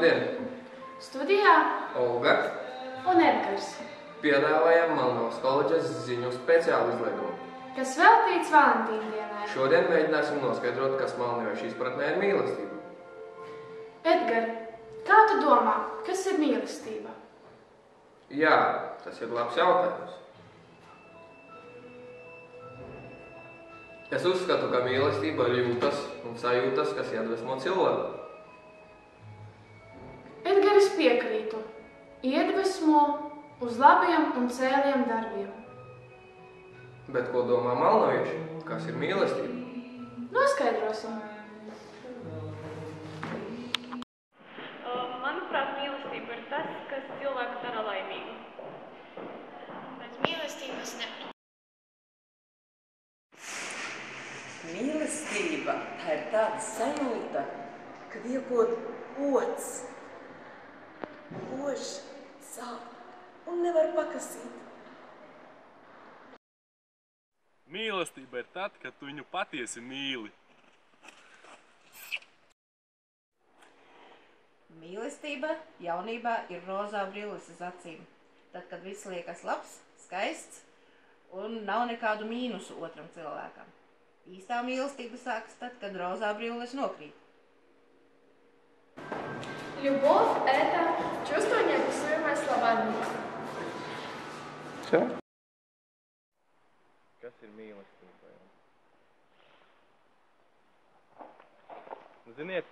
Labdien! Studijā Olga un Edgars, piedāvājam Malnavas koledžas ziņu speciālu izlaidumu. kas veltīts Valentīndienai. Šodien mēģināsim noskaidrot, kas malnaviešu izpratnē ir mīlestība. Edgar, kā tu domā, kas ir mīlestība? Jā, tas ir labs jautājums. Es uzskatu, ka mīlestība ir jūtas un sajūtas, kas iedvesmo cilvēku. Edgar, es piekrītu. Iedvesmo uz labiem un cēliem darbiem. Bet ko domā malnavieši? Kas ir mīlestība? Noskaidrosim. Manuprāt, mīlestība ir tas, kas cilvēku dara laimīgu. Bez mīlestības nevar. Mīlestība tā ir tāda sajūta, kad iekod pods, kož, sāp un nevar pakasīt. Mīlestība ir tad, kad tu viņu patiesi mīli. Mīlestība jaunībā ir rozā brilles uz acīm. Tad, kad viss liekas labs, skaists un nav nekādu mīnusu otram cilvēkam. Īstā mīlestība sākas tad, kad rozā brilles nokrīt. Любовь – это чувство неописуемое словами. Kas ir mīlestība? Ziniet,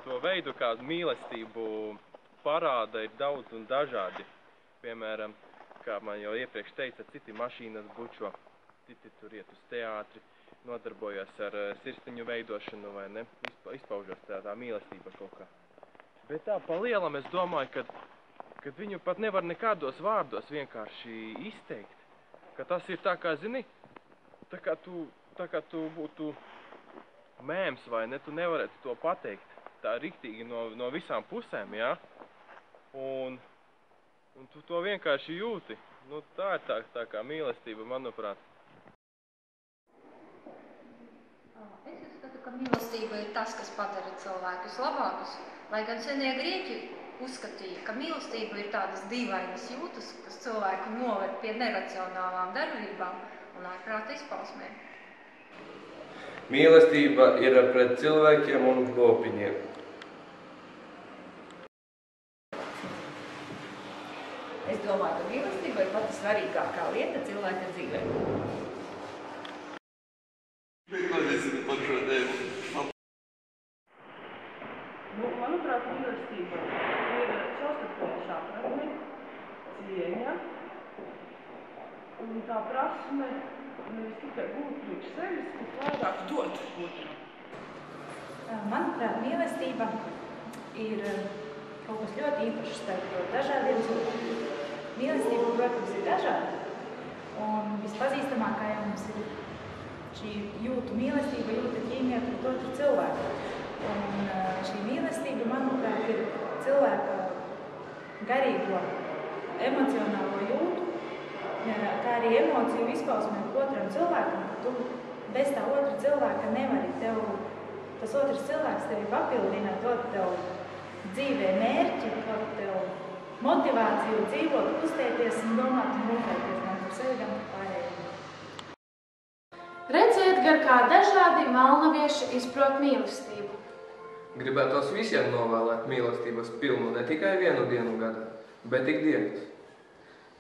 to veidu, kā mīlestību parāda, ir daudz un dažādi. Piemēram, kā man jau iepriekš teica, citi mašīnas bučo, citi tur iet uz teātri, nodarbojas ar sirsniņu veidošanu vai ne, izpaužos tā mīlestība kaut kā. Bet tā pa lielam es domāju, kad viņu pat nevar nekādos vārdos vienkārši izteikt. Ka tas ir tā kā, zini, tā kā tu būtu mēms vai ne, tu nevarētu to pateikt tā riktīgi no visām pusēm, jā? Un tu to vienkārši jūti. Nu, tā ir tā kā mīlestība, manuprāt. Es uzskatu, ka mīlestība ir tas, kas padara cilvēkus labākus, lai gan senie grieķi uzskatīja, ka mīlestība ir tādas dīvainas jūtas, kas cilvēku noved pie neracionālām darbībām un ārprāta izpausmēm. Mīlestība ir pret cilvēkiem un lopiņiem. Es domāju, ka mīlestība ir pati svarīgākā lieta cilvēka dzīvē. Manuprāt, mīlestība ir savstarpējā prasme, cieņa, un tā prasme nevis tikai būt priekš sevis, bet vairāk dot otram. Manuprāt, mīlestība ir kaut kas ļoti īpašs starp dažādiem cilvēkiem. Mīlestība, protams, ir dažāda, un vispazīstamākā jau mums ir šī jūtu mīlestība, jūta ķīmija pret otru cilvēku. Un šī mīlestība, manuprāt, ir cilvēka garīgo, emocionālo jūtu, kā arī emociju izpausmēm otram cilvēkam. Tu bez tā otra cilvēka nevari. Tas otrs cilvēks tevi papildina, dod tev dzīvē mērķi, dod tev motivāciju dzīvot, kustēties un domāt un rūpēties gan par sevi, gan par pārējiem. Redzi, Edgar, kā dažādi malnavieši izprot mīlestību. Gribētos visiem novēlēt mīlestības pilnu ne tikai vienu dienu gadā, bet ikdienas.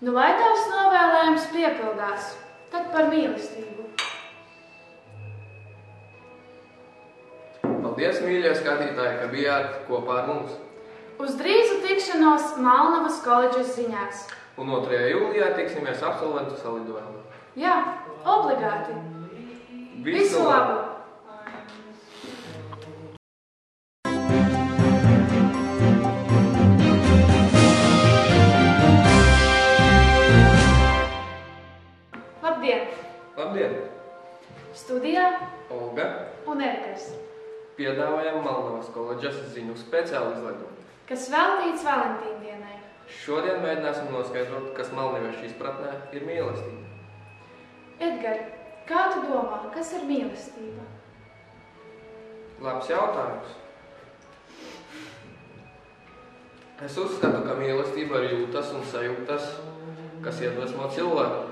Nu, lai tavs novēlējums piepildās, tad par mīlestību. Paldies, mīļie skatītāji, ka bijāt kopā ar mums. Uz drīzu tikšanos Malnavas koledžas ziņās. Un 2. jūlijā tiksimies absolventu salidojumā. Jā, obligāti. Visu labu! Labdien! Labdien! Studijā Olga un Edgars, piedāvājam Malnavas koledžas ziņu speciālu izlaidumu, kas veltīts Valentīndienai. Šodien mēģināsim noskaidrot, kas malnaviešu izpratnē ir mīlestība. Edgar, kā tu domā, kas ir mīlestība? Labs jautājums. Es uzskatu, ka mīlestība ir jūtas un sajūtas, kas iedvesmo cilvēku.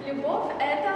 Любовь – это